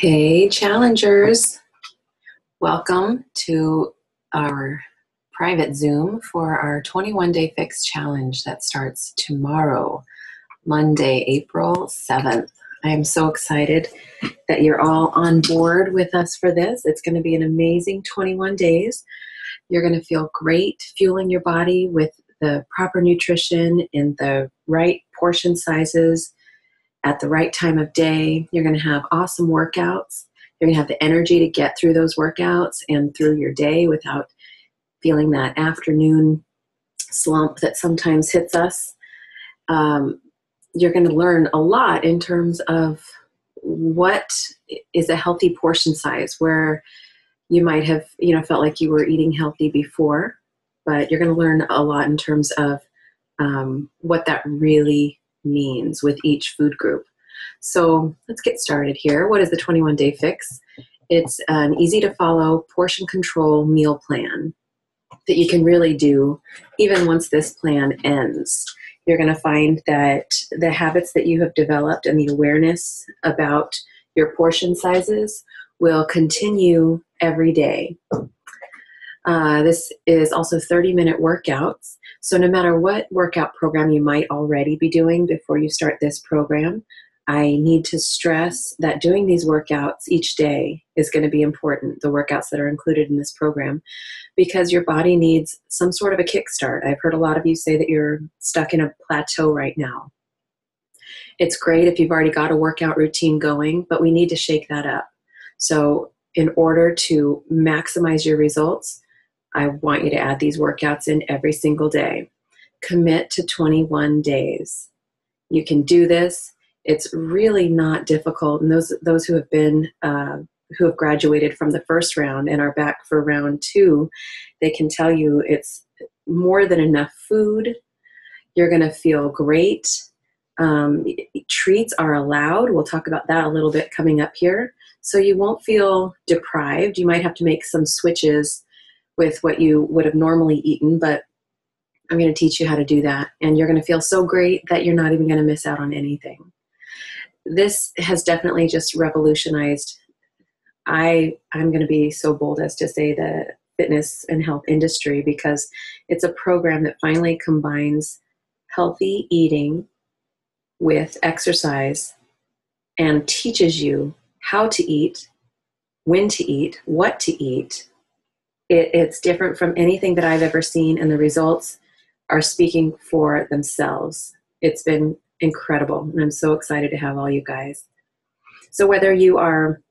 Hey, challengers. Welcome to our private Zoom for our 21-day fix challenge that starts tomorrow, Monday, April 7th. I am so excited that you're all on board with us for this. It's going to be an amazing 21 days. You're going to feel great fueling your body with the proper nutrition in the right portion sizes at the right time of day. You're going to have awesome workouts. You're going to have the energy to get through those workouts and through your day without feeling that afternoon slump that sometimes hits us. You're going to learn a lot in terms of what is a healthy portion size, where you might have, felt like you were eating healthy before, but you're going to learn a lot in terms of what that really means with each food group. So let's get started here. What is the 21-day fix? It's an easy to follow portion control meal plan that you can really do even once this plan ends. You're going to find that the habits that you have developed and the awareness about your portion sizes will continue every day. This is also 30-minute workouts. So no matter what workout program you might already be doing before you start this program, I need to stress that doing these workouts each day is going to be important, the workouts that are included in this program, because your body needs some sort of a kickstart. I've heard a lot of you say that you're stuck in a plateau right now. It's great if you've already got a workout routine going, but we need to shake that up. So in order to maximize your results, I want you to add these workouts in every single day. Commit to 21 days. You can do this. It's really not difficult. And those who have been, who have graduated from the first round and are back for round 2, they can tell you it's more than enough food. You're going to feel great. Treats are allowed. We'll talk about that a little bit coming up here. So you won't feel deprived. You might have to make some switches with what you would have normally eaten, but I'm going to teach you how to do that. And you're going to feel so great that you're not even going to miss out on anything. This has definitely just revolutionized, I'm going to be so bold as to say, the fitness and health industry, because it's a program that finally combines healthy eating with exercise and teaches you how to eat, when to eat, what to eat. It's different from anything that I've ever seen, and the results are speaking for themselves. It's been incredible, and I'm so excited to have all you guys. So whether you are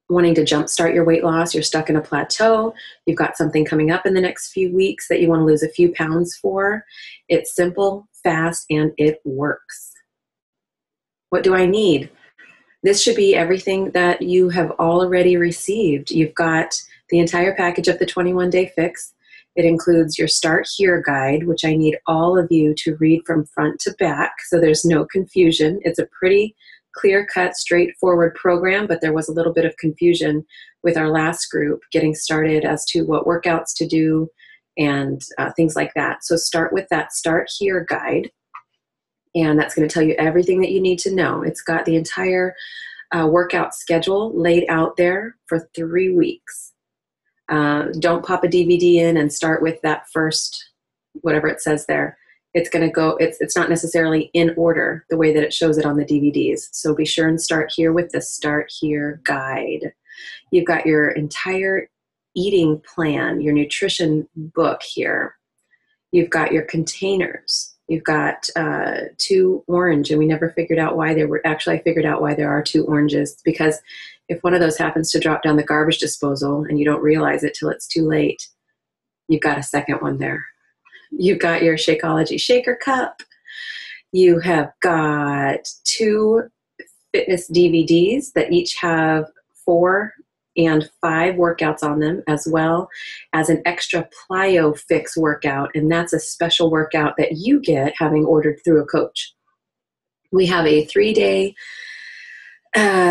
wanting to jumpstart your weight loss, you're stuck in a plateau, you've got something coming up in the next few weeks that you want to lose a few pounds for, it's simple, fast, and it works. What do I need? This should be everything that you have already received. You've got the entire package of the 21-day fix. It includes your Start Here guide, which I need all of you to read from front to back so there's no confusion. It's a pretty clear-cut, straightforward program, but there was a little bit of confusion with our last group getting started as to what workouts to do and things like that. So start with that Start Here guide, and that's going to tell you everything that you need to know. It's got the entire workout schedule laid out there for 3 weeks. Don't pop a DVD in and start with that first, whatever it says there. It's going to go, it's not necessarily in order the way that it shows it on the DVDs. So be sure and start here with the Start Here guide. You've got your entire eating plan, your nutrition book here. You've got your containers. You've got 2 orange, and we never figured out why there were, actually I figured out why there are 2 oranges, because if one of those happens to drop down the garbage disposal and you don't realize it till it's too late, you've got a second one there. You've got your Shakeology shaker cup. You have got 2 fitness DVDs that each have 4 and 5 workouts on them, as well as an extra plyo fix workout. And that's a special workout that you get having ordered through a coach. We have a 3-day,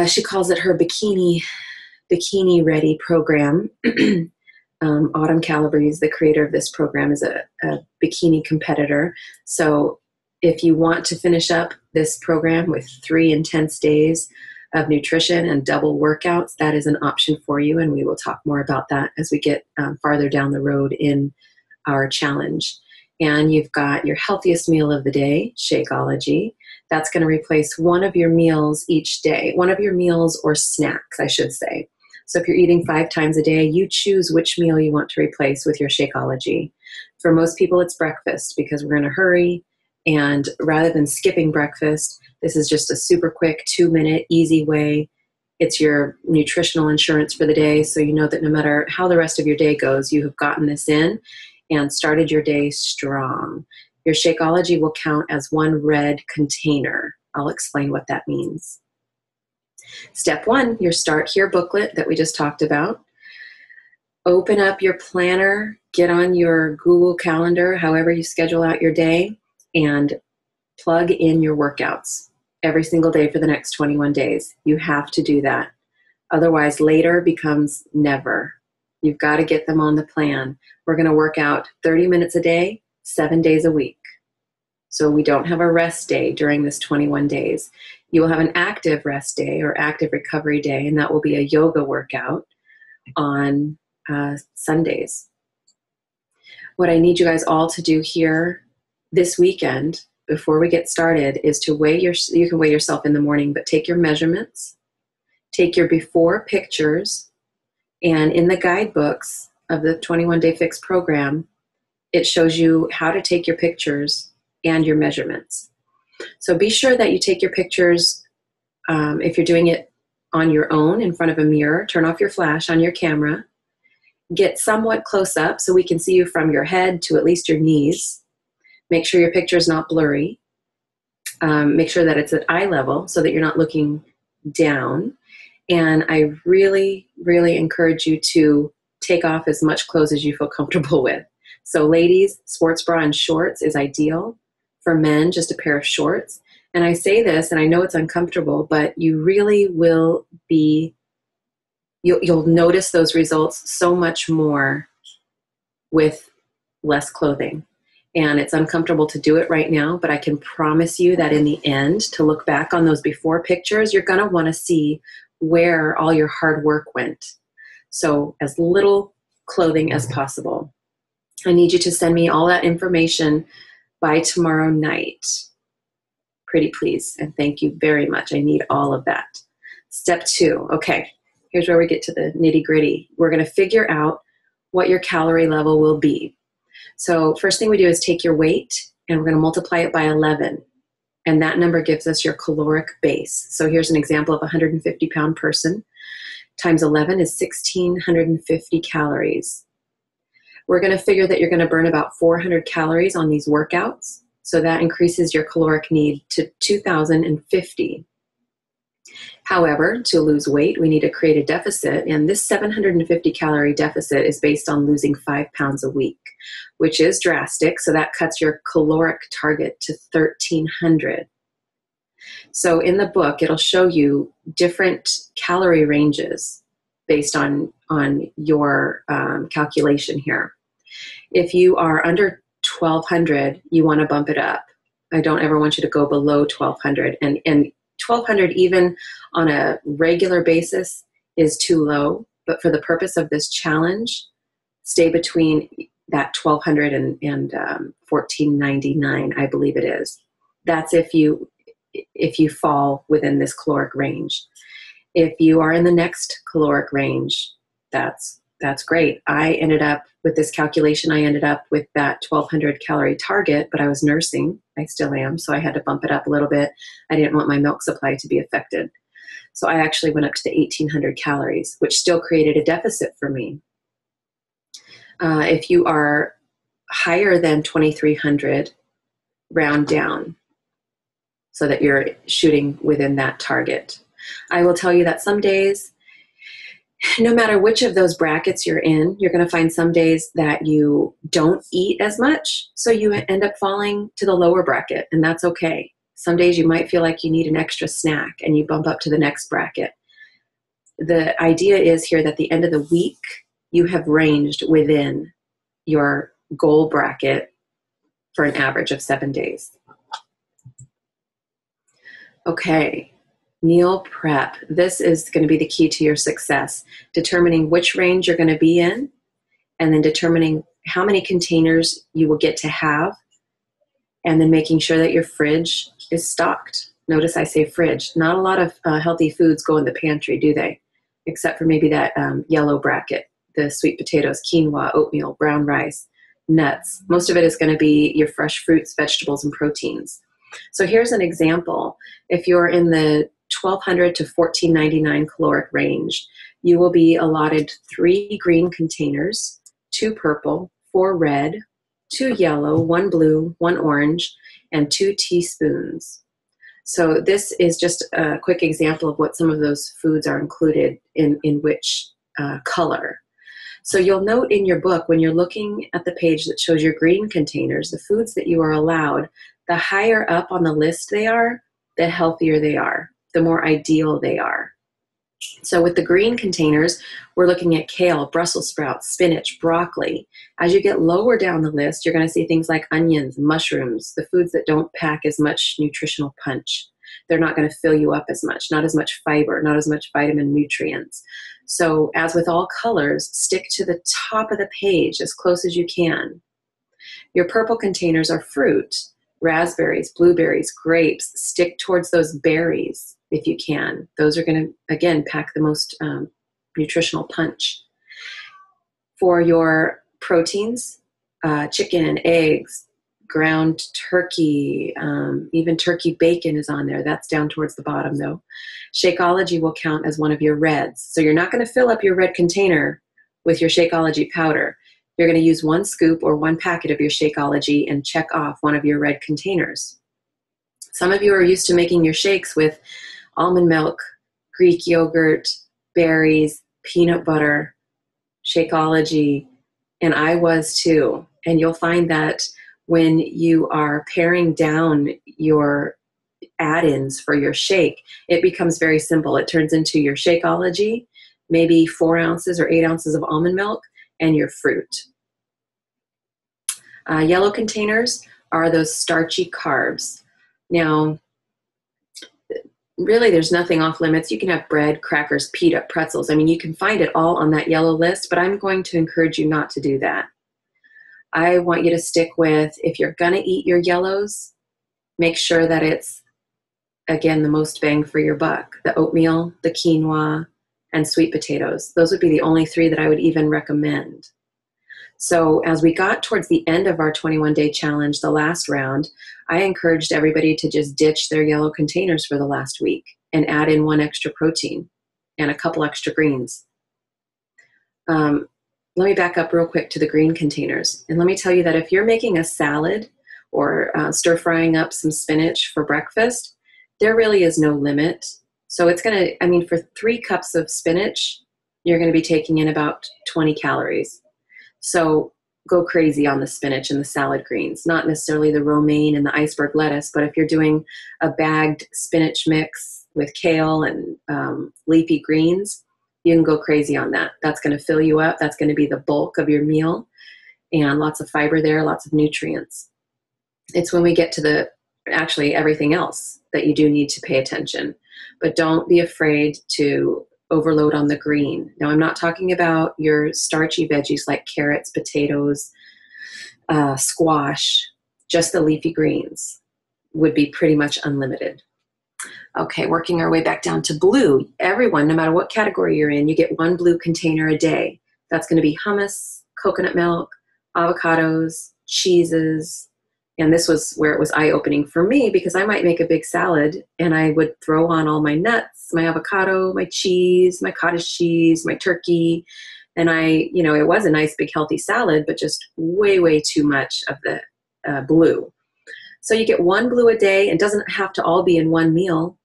she calls it her bikini ready program. Autumn Calabrese, the creator of this program, is a bikini competitor. So if you want to finish up this program with 3 intense days of nutrition and double workouts, that is an option for you. And we will talk more about that as we get farther down the road in our challenge. And you've got your healthiest meal of the day, Shakeology. That's going to replace one of your meals each day, one of your meals or snacks, I should say. So if you're eating 5 times a day, you choose which meal you want to replace with your Shakeology. For most people, it's breakfast because we're in a hurry. And rather than skipping breakfast, this is just a super quick 2-minute, easy way. It's your nutritional insurance for the day. So you know that no matter how the rest of your day goes, you have gotten this in and started your day strong. Your Shakeology will count as one red container. I'll explain what that means. Step 1, your Start Here booklet that we just talked about. Open up your planner, get on your Google Calendar, however you schedule out your day, and plug in your workouts every single day for the next 21 days. You have to do that. Otherwise, later becomes never. You've got to get them on the plan. We're going to work out 30 minutes a day, 7 days a week. So we don't have a rest day during this 21 days. You will have an active rest day or active recovery day, and that will be a yoga workout on Sundays. What I need you guys all to do here this weekend before we get started is to you can weigh yourself in the morning, but take your measurements, take your before pictures, and in the guidebooks of the 21 Day Fix program, it shows you how to take your pictures and your measurements. So be sure that you take your pictures, if you're doing it on your own in front of a mirror, turn off your flash on your camera, get somewhat close up so we can see you from your head to at least your knees. Make sure your picture is not blurry. Make sure that it's at eye level so that you're not looking down. And I really, really encourage you to take off as much clothes as you feel comfortable with. So ladies, sports bra and shorts is ideal. For men, just a pair of shorts. And I say this, and I know it's uncomfortable, but you really will you'll notice those results so much more with less clothing. And it's uncomfortable to do it right now, but I can promise you that in the end, to look back on those before pictures, you're going to want to see where all your hard work went. So as little clothing as possible. I need you to send me all that information by tomorrow night. Pretty please, and thank you very much. I need all of that. Step 2, okay, here's where we get to the nitty-gritty. We're going to figure out what your calorie level will be. So first thing we do is take your weight, and we're going to multiply it by 11. And that number gives us your caloric base. So here's an example of a 150-pound person. Times 11 is 1,650 calories. We're going to figure that you're going to burn about 400 calories on these workouts. So that increases your caloric need to 2,050. However, to lose weight, we need to create a deficit. And this 750 calorie deficit is based on losing 5 pounds a week, which is drastic. So that cuts your caloric target to 1,300. So in the book, it'll show you different calorie ranges based on your calculation here. If you are under 1,200, you want to bump it up. I don't ever want you to go below 1,200. And 1,200 even on a regular basis is too low. But for the purpose of this challenge, stay between that 1,200 and 1,499, I believe it is. That's if you fall within this caloric range. If you are in the next caloric range, that's great. I ended up with this calculation, I ended up with that 1,200 calorie target, but I was nursing. I still am, so I had to bump it up a little bit. I didn't want my milk supply to be affected. So I actually went up to the 1,800 calories, which still created a deficit for me. If you are higher than 2,300, round down so that you're shooting within that target. I will tell you that some days, no matter which of those brackets you're in, you're going to find some days that you don't eat as much, so you end up falling to the lower bracket, and that's okay. Some days you might feel like you need an extra snack, and you bump up to the next bracket. The idea is here that at the end of the week, you have ranged within your goal bracket for an average of 7 days. Okay, Meal prep. This is going to be the key to your success. Determining which range you're going to be in, and then determining how many containers you will get to have, and then making sure that your fridge is stocked. Notice I say fridge. Not a lot of healthy foods go in the pantry, do they? Except for maybe that yellow bracket, the sweet potatoes, quinoa, oatmeal, brown rice, nuts. Most of it is going to be your fresh fruits, vegetables, and proteins. So here's an example. If you're in the 1200 to 1499 caloric range, you will be allotted 3 green containers, 2 purple, 4 red, 2 yellow, 1 blue, 1 orange, and 2 teaspoons. So this is just a quick example of what some of those foods are included in which color. So you'll note in your book, when you're looking at the page that shows your green containers, the foods that you are allowed, the higher up on the list they are, the healthier they are, the more ideal they are. So with the green containers, we're looking at kale, Brussels sprouts, spinach, broccoli. As you get lower down the list, you're going to see things like onions, mushrooms, the foods that don't pack as much nutritional punch. They're not going to fill you up as much, not as much fiber, not as much vitamin nutrients. So as with all colors, stick to the top of the page as close as you can. Your purple containers are fruit, raspberries, blueberries, grapes. Stick towards those berries if you can. Those are going to, again, pack the most nutritional punch. For your proteins, chicken, eggs, ground turkey, even turkey bacon is on there. That's down towards the bottom though. Shakeology will count as one of your reds. So you're not going to fill up your red container with your Shakeology powder. You're going to use 1 scoop or 1 packet of your Shakeology and check off one of your red containers. Some of you are used to making your shakes with almond milk, Greek yogurt, berries, peanut butter, Shakeology, and I was too. And you'll find that when you are paring down your add-ins for your shake, it becomes very simple. It turns into your Shakeology, maybe 4 ounces or 8 ounces of almond milk, and your fruit. Yellow containers are those starchy carbs. Now, really, there's nothing off limits. You can have bread, crackers, pita, pretzels. I mean, you can find it all on that yellow list, but I'm going to encourage you not to do that. I want you to stick with, if you're going to eat your yellows, make sure that it's, again, the most bang for your buck. The oatmeal, the quinoa, and sweet potatoes. Those would be the only 3 that I would even recommend. So as we got towards the end of our 21-day challenge, the last round, I encouraged everybody to just ditch their yellow containers for the last week and add in 1 extra protein and a couple extra greens. Let me back up real quick to the green containers. And let me tell you that if you're making a salad or stir frying up some spinach for breakfast, there really is no limit. So it's going to, I mean, for 3 cups of spinach, you're going to be taking in about 20 calories. So go crazy on the spinach and the salad greens, not necessarily the romaine and the iceberg lettuce, but if you're doing a bagged spinach mix with kale and leafy greens, you can go crazy on that. That's going to fill you up. That's going to be the bulk of your meal, and lots of fiber there, lots of nutrients. It's when we get to actually everything else that you do need to pay attention, but don't be afraid to overload on the green. Now, I'm not talking about your starchy veggies like carrots, potatoes, squash. Just the leafy greens would be pretty much unlimited. Okay, working our way back down to blue. Everyone, no matter what category you're in, you get 1 blue container a day. That's going to be hummus, coconut milk, avocados, cheeses. And this was where it was eye-opening for me, because I might make a big salad and I would throw on all my nuts, my avocado, my cheese, my cottage cheese, my turkey. And it was a nice big healthy salad, but just way, way too much of the blue. So you get 1 blue a day, and doesn't have to all be in one meal.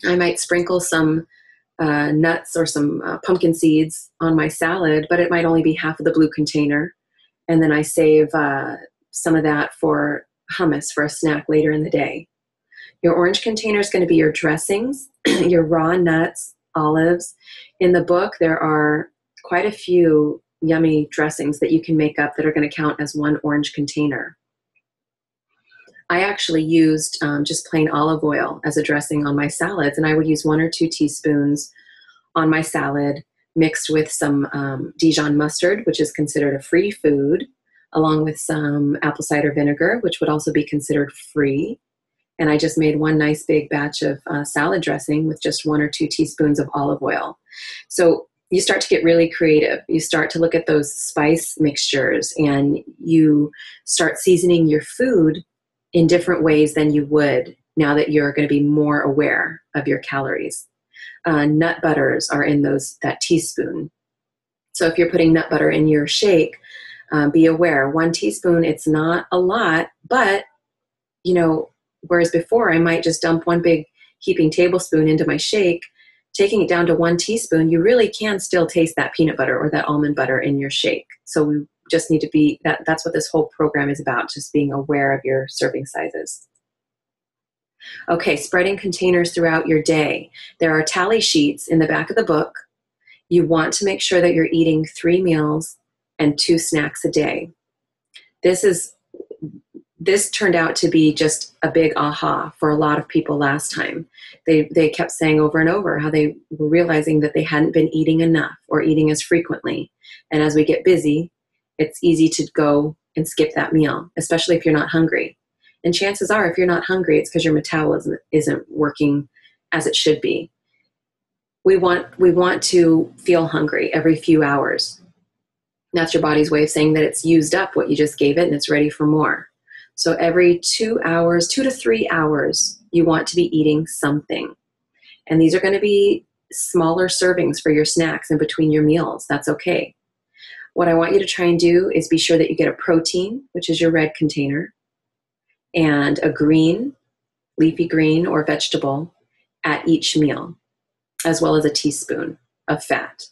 I might sprinkle some nuts or some pumpkin seeds on my salad, but it might only be half of the blue container. And then I save some of that for hummus for a snack later in the day. Your orange container is going to be your dressings, your raw nuts, olives. In the book, there are quite a few yummy dressings that you can make up that are going to count as 1 orange container. I actually used just plain olive oil as a dressing on my salads, and I would use 1 or 2 teaspoons on my salad mixed with some Dijon mustard, which is considered a free food, along with some apple cider vinegar, which would also be considered free. And I just made one nice big batch of salad dressing with just 1 or 2 teaspoons of olive oil. So you start to get really creative. You start to look at those spice mixtures, and you start seasoning your food in different ways than you would now that you're going to be more aware of your calories. Nut butters are in that teaspoon. So if you're putting nut butter in your shake, be aware, 1 teaspoon, it's not a lot, but whereas before I might just dump one big heaping tablespoon into my shake, taking it down to 1 teaspoon, you really can still taste that peanut butter or that almond butter in your shake. So we just need to be, that's what this whole program is about, just being aware of your serving sizes. Okay, spreading containers throughout your day. There are tally sheets in the back of the book. You want to make sure that you're eating 3 meals and 2 snacks a day. This turned out to be just a big aha for a lot of people last time. They kept saying over and over how they were realizing that they hadn't been eating enough or eating as frequently. And as we get busy, it's easy to go and skip that meal, especially if you're not hungry. And chances are, if you're not hungry, it's because your metabolism isn't working as it should be. We want to feel hungry every few hours. That's your body's way of saying that it's used up what you just gave it and it's ready for more. So every 2 hours, 2 to 3 hours, you want to be eating something. And these are going to be smaller servings for your snacks in between your meals. That's okay. What I want you to try and do is be sure that you get a protein, which is your red container, and a green, leafy green or vegetable at each meal, as well as a teaspoon of fat.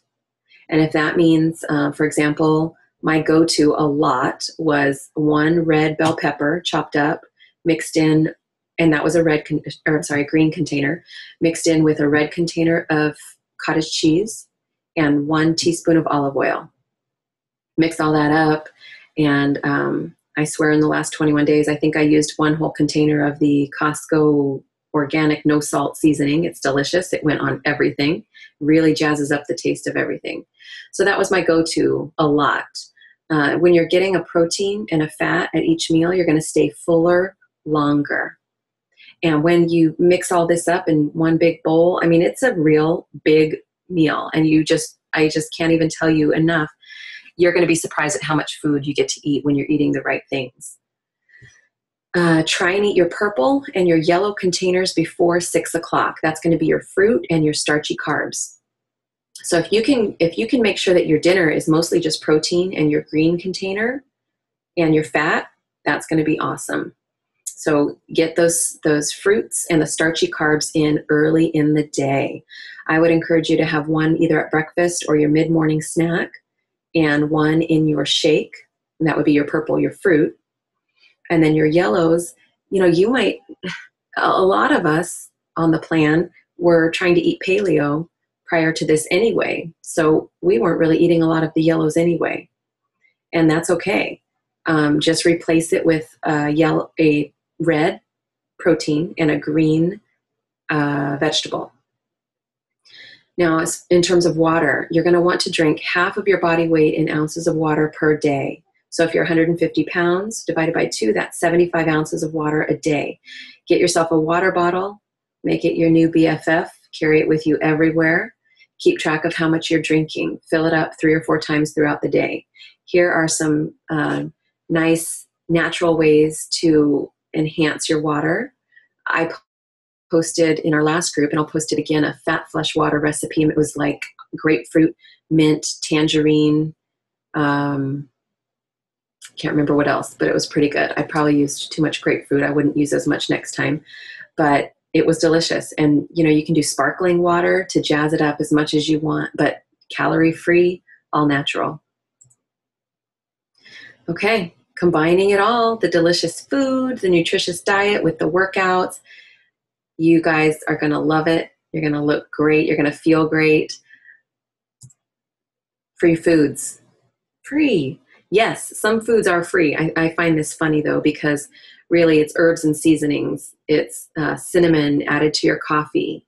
And if that means, for example, my go-to a lot was 1 red bell pepper chopped up, mixed in, and that was a green container, mixed in with a red container of cottage cheese and 1 teaspoon of olive oil. Mix all that up, and I swear in the last 21 days, I think I used 1 whole container of the Costco organic no salt seasoning. It's delicious. It went on everything. Really jazzes up the taste of everything. So that was my go-to a lot. When you're getting a protein and a fat at each meal, you're going to stay fuller longer. And when you mix all this up in one big bowl, I mean, it's a real big meal. And I just can't even tell you enough. You're going to be surprised at how much food you get to eat when you're eating the right things. Try and eat your purple and your yellow containers before 6 o'clock. That's going to be your fruit and your starchy carbs. So if you can make sure that your dinner is mostly just protein and your green container and your fat, that's going to be awesome. So get those fruits and the starchy carbs in early in the day. I would encourage you to have one either at breakfast or your mid-morning snack, and 1 in your shake, and that would be your purple, your fruit. And then your yellows, a lot of us on the plan were trying to eat paleo prior to this anyway. So we weren't really eating a lot of the yellows anyway. And that's okay. Just replace it with a red protein and a green vegetable. Now, in terms of water, you're going to want to drink half of your body weight in ounces of water per day. So if you're 150 pounds, divided by 2, that's 75 ounces of water a day. Get yourself a water bottle, make it your new BFF, carry it with you everywhere. Keep track of how much you're drinking. Fill it up 3 or 4 times throughout the day. Here are some nice natural ways to enhance your water. I posted in our last group, and I'll post it again, a fat flush water recipe. It was like grapefruit, mint, tangerine, can't remember what else, but it was pretty good. I probably used too much grapefruit. I wouldn't use as much next time, but it was delicious. And you can do sparkling water to jazz it up as much as you want, but calorie free, all natural. Okay, combining it all, the delicious food, the nutritious diet with the workouts. You guys are going to love it. You're going to look great. You're going to feel great. Free foods. Free. Yes, some foods are free. I find this funny though, because really it's herbs and seasonings. It's cinnamon added to your coffee,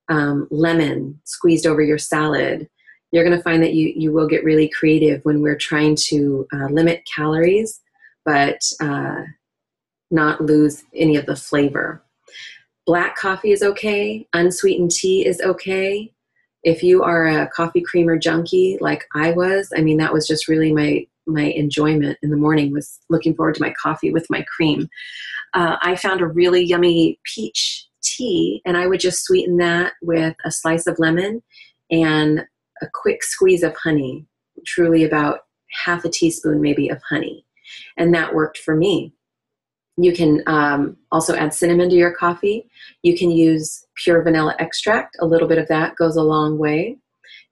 lemon squeezed over your salad. You're going to find that you will get really creative when we're trying to limit calories, but not lose any of the flavor. Black coffee is okay. Unsweetened tea is okay. If you are a coffee creamer junkie like I was, I mean, that was just really my enjoyment in the morning, was looking forward to my coffee with my cream. I found a really yummy peach tea, and I would just sweeten that with a slice of lemon and a quick squeeze of honey, truly about half a teaspoon maybe of honey. And that worked for me. You can also add cinnamon to your coffee. You can use pure vanilla extract. A little bit of that goes a long way.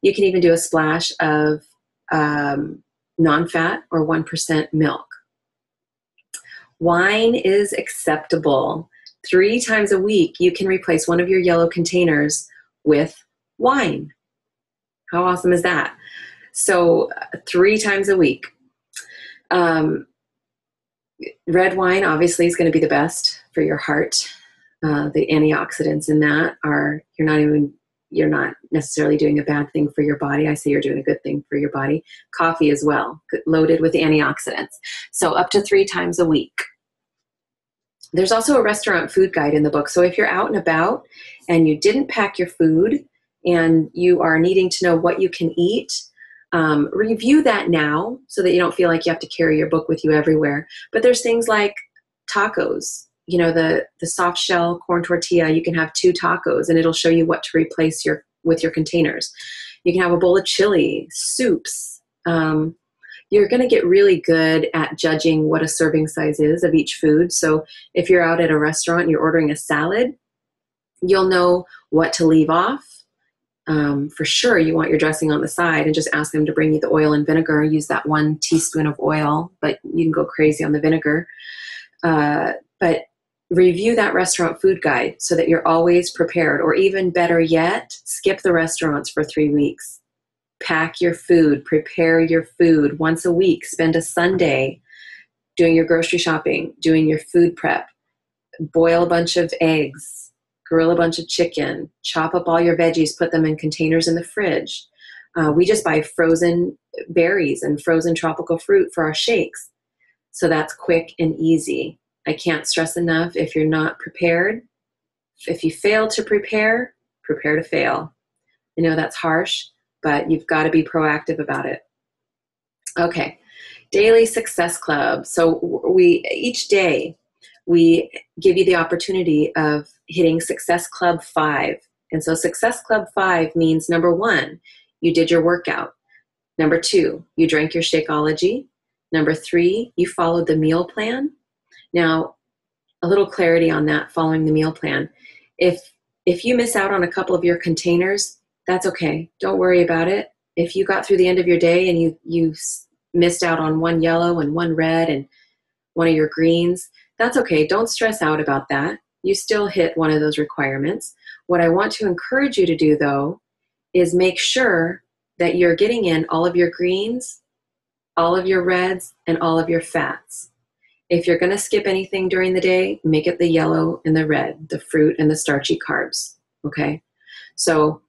You can even do a splash of non-fat or 1% milk. Wine is acceptable. 3 times a week, you can replace one of your yellow containers with wine. How awesome is that? So 3 times a week. Red wine obviously is going to be the best for your heart. The antioxidants in that are, you're not necessarily doing a bad thing for your body. I say you're doing a good thing for your body. Coffee as well, loaded with antioxidants. So up to 3 times a week. There's also a restaurant food guide in the book. So if you're out and about and you didn't pack your food and you are needing to know what you can eat, review that now so that you don't feel like you have to carry your book with you everywhere. But there's things like tacos, the soft shell corn tortilla. You can have 2 tacos and it'll show you what to replace with your containers. You can have a bowl of chili, soups. You're going to get really good at judging what a serving size is of each food. So if you're out at a restaurant and you're ordering a salad, you'll know what to leave off. For sure, you want your dressing on the side, and just ask them to bring you the oil and vinegar. Use that 1 teaspoon of oil, but you can go crazy on the vinegar. But review that restaurant food guide so that you're always prepared, or even better yet, skip the restaurants for 3 weeks. Pack your food, prepare your food once a week. Spend a Sunday doing your grocery shopping, doing your food prep. Boil a bunch of eggs, grill a bunch of chicken, chop up all your veggies, put them in containers in the fridge. We just buy frozen berries and frozen tropical fruit for our shakes. So that's quick and easy. I can't stress enough, if you're not prepared, if you fail to prepare, prepare to fail. I know that's harsh, but you've got to be proactive about it. Okay, Daily Success Club. So each day, we give you the opportunity of hitting Success Club 5. And so Success Club 5 means, number 1, you did your workout. Number 2, you drank your Shakeology. Number 3, you followed the meal plan. Now, a little clarity on that, following the meal plan. If you miss out on a couple of your containers, that's okay. Don't worry about it. If you got through the end of your day and you missed out on 1 yellow and 1 red and 1 of your greens, that's okay. Don't stress out about that. You still hit one of those requirements. What I want to encourage you to do, though, is make sure that you're getting in all of your greens, all of your reds, and all of your fats. If you're going to skip anything during the day, make it the yellow and the red, the fruit and the starchy carbs, okay? So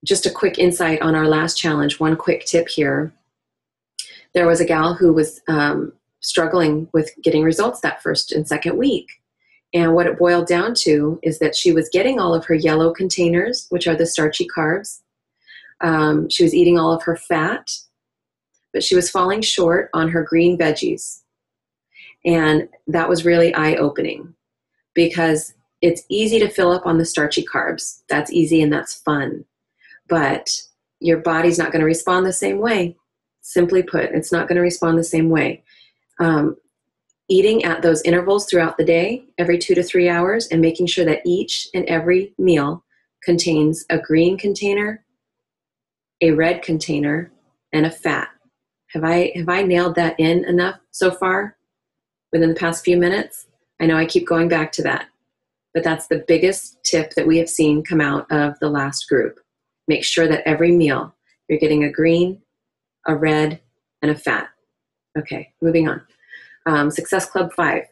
just a quick insight on our last challenge, one quick tip here. There was a gal who was struggling with getting results that first and second week. And what it boiled down to is that she was getting all of her yellow containers, which are the starchy carbs. She was eating all of her fat, but she was falling short on her green veggies. And that was really eye-opening, because it's easy to fill up on the starchy carbs. That's easy and that's fun. But your body's not going to respond the same way. Simply put, it's not going to respond the same way. Eating at those intervals throughout the day, every 2 to 3 hours, and making sure that each and every meal contains a green container, a red container, and a fat. Have I nailed that in enough so far within the past few minutes? I know I keep going back to that, but that's the biggest tip that we have seen come out of the last group. Make sure that every meal you're getting a green, a red, and a fat. Okay, moving on. Success Club 5.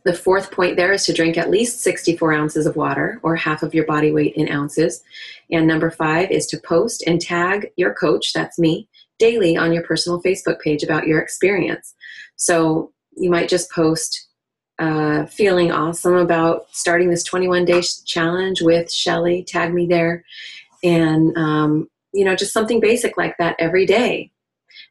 The fourth point there is to drink at least 64 ounces of water, or half of your body weight in ounces. And number 5 is to post and tag your coach, that's me, daily on your personal Facebook page about your experience. So you might just post feeling awesome about starting this 21-day challenge with Shelly, tag me there, and just something basic like that every day.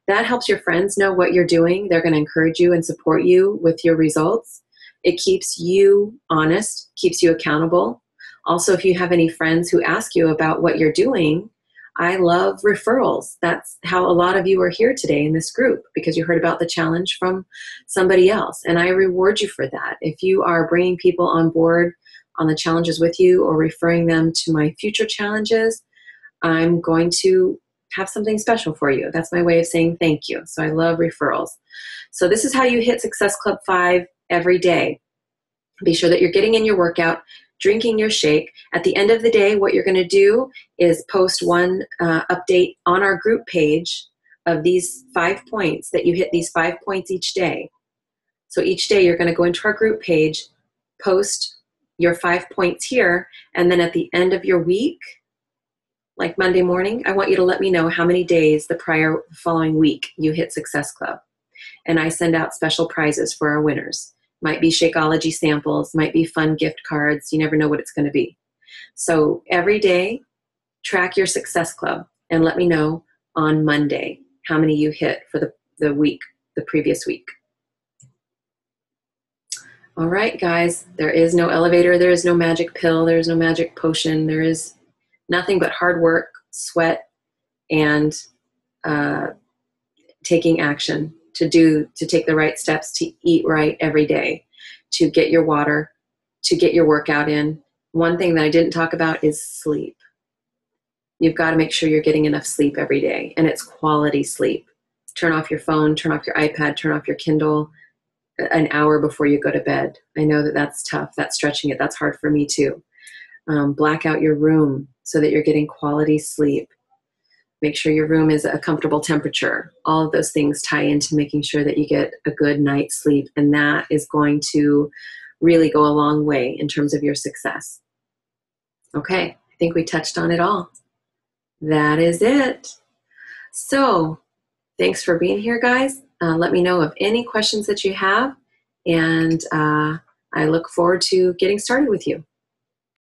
That helps your friends know what you're doing. They're going to encourage you and support you with your results. It keeps you honest, keeps you accountable. Also, if you have any friends who ask you about what you're doing, I love referrals. That's how a lot of you are here today in this group, because you heard about the challenge from somebody else. And I reward you for that. If you are bringing people on board on the challenges with you or referring them to my future challenges, I'm going to have something special for you. That's my way of saying thank you. So I love referrals. So this is how you hit Success Club 5 every day. Be sure that you're getting in your workout, drinking your shake. At the end of the day, what you're going to do is post one update on our group page of these 5 points, that you hit these 5 points each day. So each day you're going to go into our group page, post your 5 points here, and then at the end of your week, like Monday morning, I want you to let me know how many days the following week you hit Success Club. And I send out special prizes for our winners. Might be Shakeology samples, might be fun gift cards. You never know what it's going to be. So every day, track your Success Club and let me know on Monday how many you hit for the week, the previous week. All right, guys, there is no elevator, there is no magic pill, there is no magic potion, there is nothing but hard work, sweat, and taking action to take the right steps, to eat right every day, to get your water, to get your workout in. One thing that I didn't talk about is sleep. You've got to make sure you're getting enough sleep every day, and it's quality sleep. Turn off your phone, turn off your iPad, turn off your Kindle an hour before you go to bed. I know that that's tough. That's stretching it. That's hard for me too. Black out your room so that you're getting quality sleep. Make sure your room is a comfortable temperature. All of those things tie into making sure that you get a good night's sleep, and that is going to really go a long way in terms of your success. Okay, I think we touched on it all. That is it. So thanks for being here, guys. Let me know of any questions that you have, and I look forward to getting started with you.